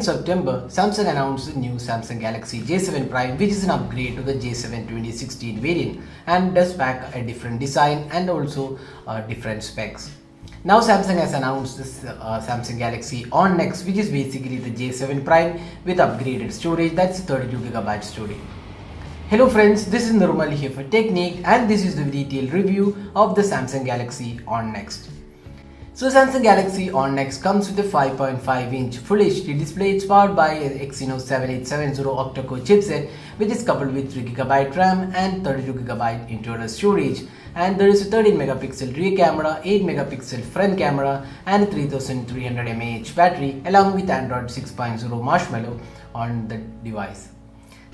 in September, Samsung announced the new Samsung Galaxy J7 Prime, which is an upgrade to the J7 2016 variant and does pack a different design and also different specs. Now Samsung has announced this Samsung Galaxy On Nxt, which is basically the J7 Prime with upgraded storage, that's 32GB storage. Hello friends, this is Nirmal here for Technique and this is the detailed review of the Samsung Galaxy On Nxt. So Samsung Galaxy On Nxt comes with a 5.5-inch Full HD display. It's powered by Exynos 7870 octa-core chipset, which is coupled with 3GB RAM and 32GB internal storage. And there is a 13MP rear camera, 8MP front camera and a 3300 mAh battery along with Android 6.0 Marshmallow on the device.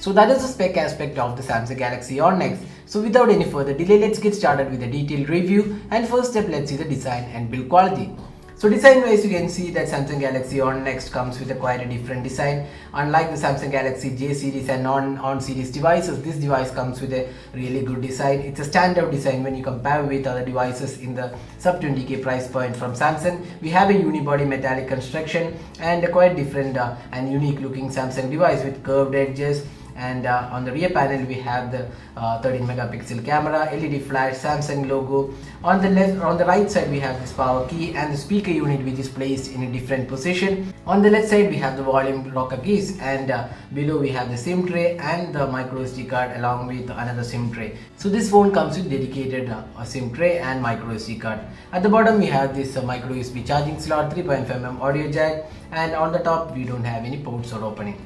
So that is the spec aspect of the Samsung Galaxy On Nxt. So without any further delay, let's get started with a detailed review, and first step, let's see the design and build quality. So design wise, you can see that Samsung Galaxy On Nxt comes with a quite a different design. Unlike the Samsung Galaxy J series and On series devices, this device comes with a really good design. It's a standout design when you compare with other devices in the sub 20k price point from Samsung. We have a unibody metallic construction and a quite different and unique looking Samsung device with curved edges. And on the rear panel we have the 13MP camera, LED flash, Samsung logo. On the right side we have this power key and the speaker unit, which is placed in a different position. On the left side we have the volume rocker keys, and below we have the SIM tray and the micro SD card along with another SIM tray. So this phone comes with dedicated SIM tray and micro SD card. At the bottom we have this micro USB charging slot, 3.5mm audio jack, and on the top we don't have any ports or opening.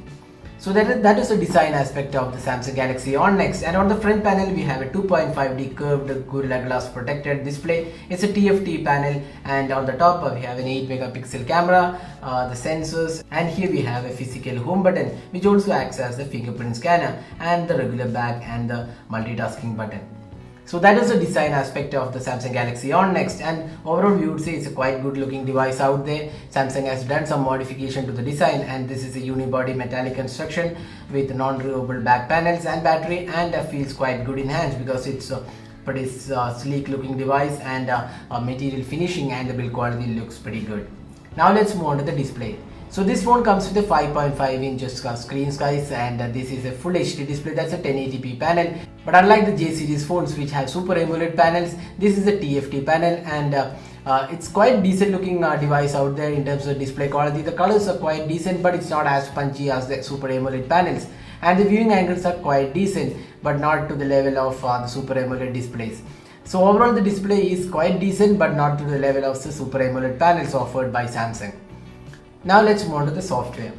So that is the design aspect of the Samsung Galaxy On Nxt. And on the front panel we have a 2.5D curved Gorilla Glass protected display. It's a TFT panel, and on the top we have an 8MP camera, the sensors, and here we have a physical home button which also acts as the fingerprint scanner, and the regular back and the multitasking button. So that is the design aspect of the Samsung Galaxy On Nxt, and overall we would say it's a quite good looking device out there. Samsung has done some modification to the design, and this is a unibody metallic construction with non-removable back panels and battery, and feels quite good in hands because it's a pretty sleek looking device, and material finishing and the build quality looks pretty good. Now let's move on to the display. So this phone comes with a 5.5-inch screen size, and this is a Full HD display, that's a 1080p panel. But unlike the J series phones which have Super AMOLED panels, this is a TFT panel, and it's quite decent looking device out there in terms of display quality. The colors are quite decent, but it's not as punchy as the Super AMOLED panels, and the viewing angles are quite decent but not to the level of the Super AMOLED displays. So overall the display is quite decent but not to the level of the Super AMOLED panels offered by Samsung. Now let's move on to the software.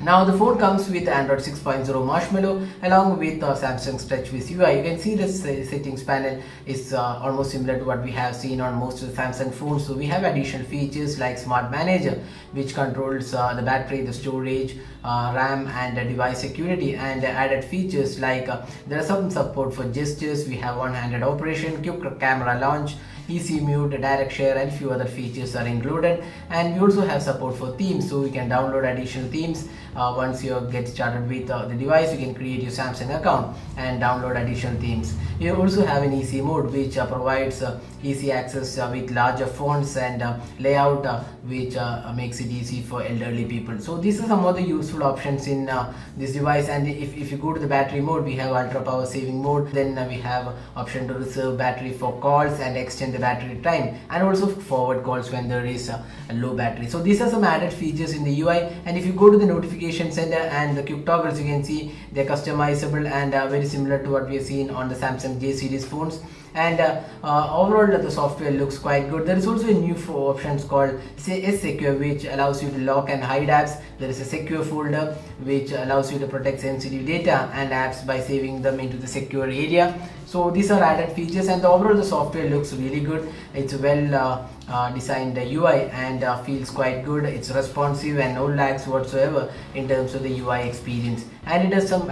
Now the phone comes with Android 6.0 Marshmallow along with Samsung's TouchWiz UI. You can see the settings panel is almost similar to what we have seen on most of the Samsung phones. So we have additional features like Smart Manager, which controls the battery, the storage, RAM and device security, and added features like there are some support for gestures. We have one-handed operation, quick camera launch, easy mute, direct share, and few other features are included. And we also have support for themes, so we can download additional themes. Once you get started with the device, you can create your Samsung account and download additional themes. You also have an easy mode which provides easy access with larger fonts and layout which makes it easy for elderly people. So these are some of the useful options in this device. And if you go to the battery mode, we have ultra power saving mode. Then we have option to reserve battery for calls and extend the battery time, and also forward calls when there is a low battery. So these are some added features in the UI. And if you go to the notification center and the quick toggles, you can see they're customizable and very similar to what we have seen on the Samsung J series phones. And overall the software looks quite good. There is also a new options called S-Secure, which allows you to lock and hide apps. There is a secure folder which allows you to protect sensitive data and apps by saving them into the secure area. So these are added features, and overall the software looks really good. It's well designed UI and feels quite good. It's responsive and no lags whatsoever in terms of the UI experience, and it does some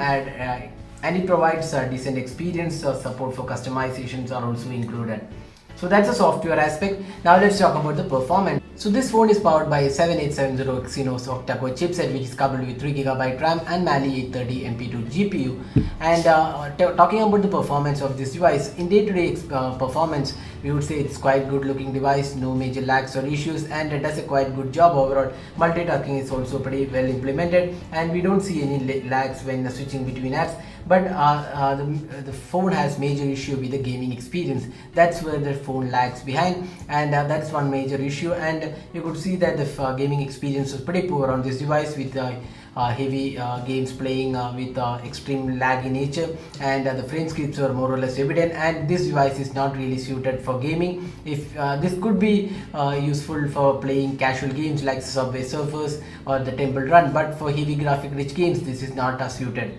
and it provides a decent experience. Support for customizations are also included. So that's the software aspect. Now let's talk about the performance. So this phone is powered by a 7870 Exynos Octa core chipset, which is coupled with 3GB RAM and Mali 830 MP2 GPU. And talking about the performance of this device, in day-to-day performance, we would say it's quite good looking device, no major lags or issues, and it does a quite good job overall. Multitasking is also pretty well implemented, and we don't see any lags when switching between apps. But the phone has major issue with the gaming experience. That's where the phone lags behind, and that's one major issue. And you could see that the gaming experience was pretty poor on this device, with heavy games playing with extreme laggy nature, and the frame skips were more or less evident. And this device is not really suited for gaming. If this could be useful for playing casual games like Subway Surfers or the Temple Run, but for heavy graphic rich games this is not suited.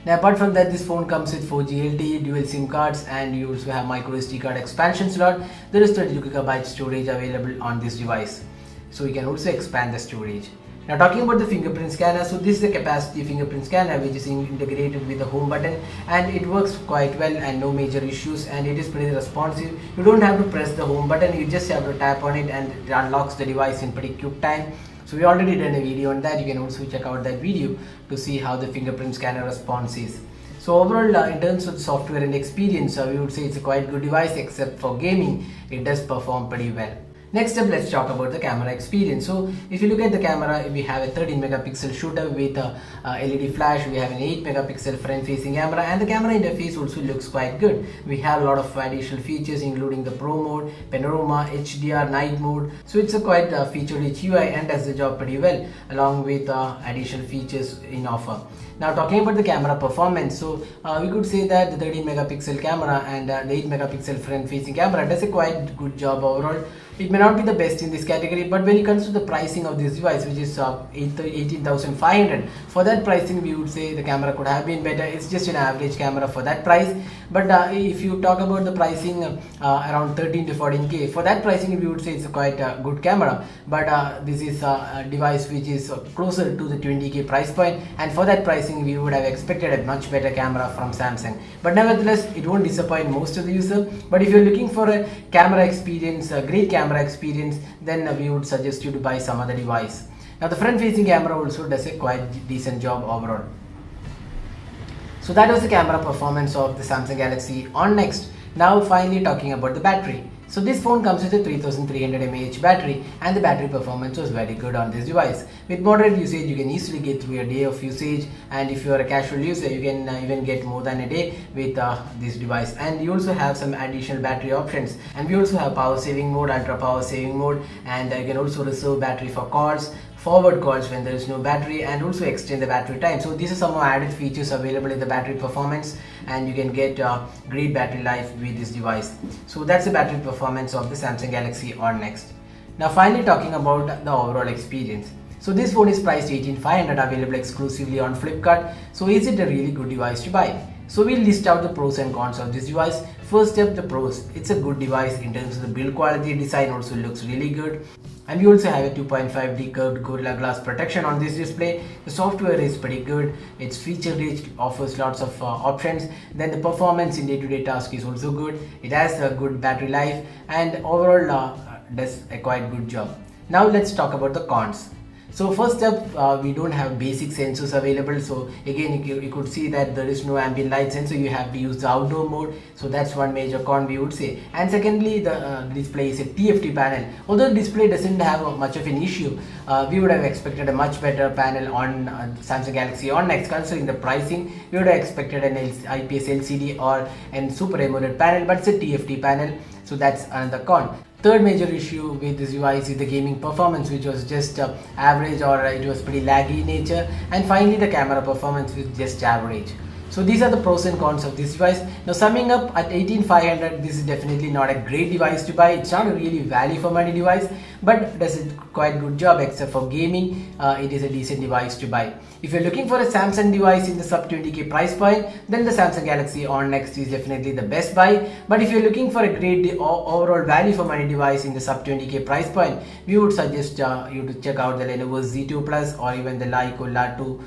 Now apart from that, this phone comes with 4G LTE, dual SIM cards, and you also have micro SD card expansion slot. There is 32GB storage available on this device, so you can also expand the storage. Now talking about the fingerprint scanner, so this is a capacitive fingerprint scanner which is integrated with the home button, and it works quite well and no major issues, and it is pretty responsive. You don't have to press the home button, you just have to tap on it and it unlocks the device in pretty quick time. So we already done a video on that. You can also check out that video to see how the fingerprint scanner response is. So overall, in terms of software and experience, we would say it's a quite good device, except for gaming, it does perform pretty well. Next up, let's talk about the camera experience. So if you look at the camera, we have a 13 megapixel shooter with a LED flash. We have an 8 megapixel front facing camera, and the camera interface also looks quite good. We have a lot of additional features including the Pro mode, Panorama, HDR, Night mode. So it's a quite feature-rich UI and does the job pretty well, along with additional features in offer. Now talking about the camera performance, so we could say that the 13 megapixel camera and the 8 megapixel front facing camera does a quite good job overall. It may not be the best in this category, but when it comes to the pricing of this device, which is 18,500, for that pricing we would say the camera could have been better. It's just an average camera for that price. But if you talk about the pricing around 13 to 14k, for that pricing we would say it's a quite good camera. But this is a device which is closer to the 20k price point, and for that pricing we would have expected a much better camera from Samsung. But nevertheless, it won't disappoint most of the user. But if you're looking for a camera experience, a great camera experience, then we would suggest you to buy some other device. Now the front facing camera also does a quite decent job overall. So that was the camera performance of the Samsung Galaxy On Nxt. Now finally talking about the battery. So this phone comes with a 3300 mAh battery, and the battery performance was very good on this device. With moderate usage, you can easily get through a day of usage, and if you are a casual user, you can even get more than a day with this device. And you also have some additional battery options, and we also have power saving mode, ultra power saving mode, and you can also reserve battery for calls, forward calls when there is no battery, and also extend the battery time. So these are some more added features available in the battery performance, and you can get great battery life with this device. So that's the battery performance of the Samsung Galaxy On Nxt. Now finally talking about the overall experience. So this phone is priced 18,500, available exclusively on Flipkart. So is it a really good device to buy? So we'll list out the pros and cons of this device. First up, the pros. It's a good device in terms of the build quality. Design also looks really good. And we also have a 2.5D curved Gorilla Glass protection on this display. The software is pretty good. It's feature rich, offers lots of options. Then the performance in day-to-day task is also good. It has a good battery life, and overall does a quite good job. Now let's talk about the cons. So first up, we don't have basic sensors available. So again, you could see that there is no ambient light sensor. You have to use the outdoor mode. So that's one major con we would say. And secondly, the display is a TFT panel. Although the display doesn't have much of an issue, we would have expected a much better panel on Samsung Galaxy On Nxt. Considering the pricing, we would have expected an IPS LCD or a Super AMOLED panel, but it's a TFT panel. So that's another con. Third major issue with this device is the gaming performance, which was just average, or it was pretty laggy in nature. And finally, the camera performance was just average. So these are the pros and cons of this device. Now summing up, at 18,500, this is definitely not a great device to buy. It's not a really value for money device, but does a quite good job. Except for gaming, it is a decent device to buy. If you're looking for a Samsung device in the sub 20k price point, then the Samsung Galaxy On Nxt is definitely the best buy. But if you're looking for a great overall value for money device in the sub 20k price point, we would suggest you to check out the Lenovo Z2 Plus, or even the Leica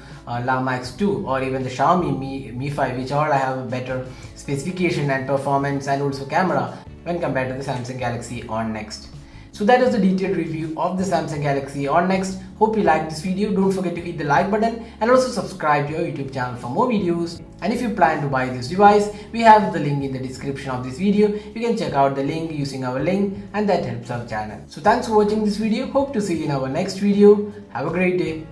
La Max 2, or even the Xiaomi Mi 5, which all have a better specification and performance and also camera. when compared to the Samsung Galaxy On Nxt. So that is the detailed review of the Samsung Galaxy On Nxt. Hope you liked this video. Don't forget to hit the like button and also subscribe to our YouTube channel for more videos. And if you plan to buy this device, we have the link in the description of this video. You can check out the link using our link, and that helps our channel. So thanks for watching this video. Hope to see you in our next video. Have a great day.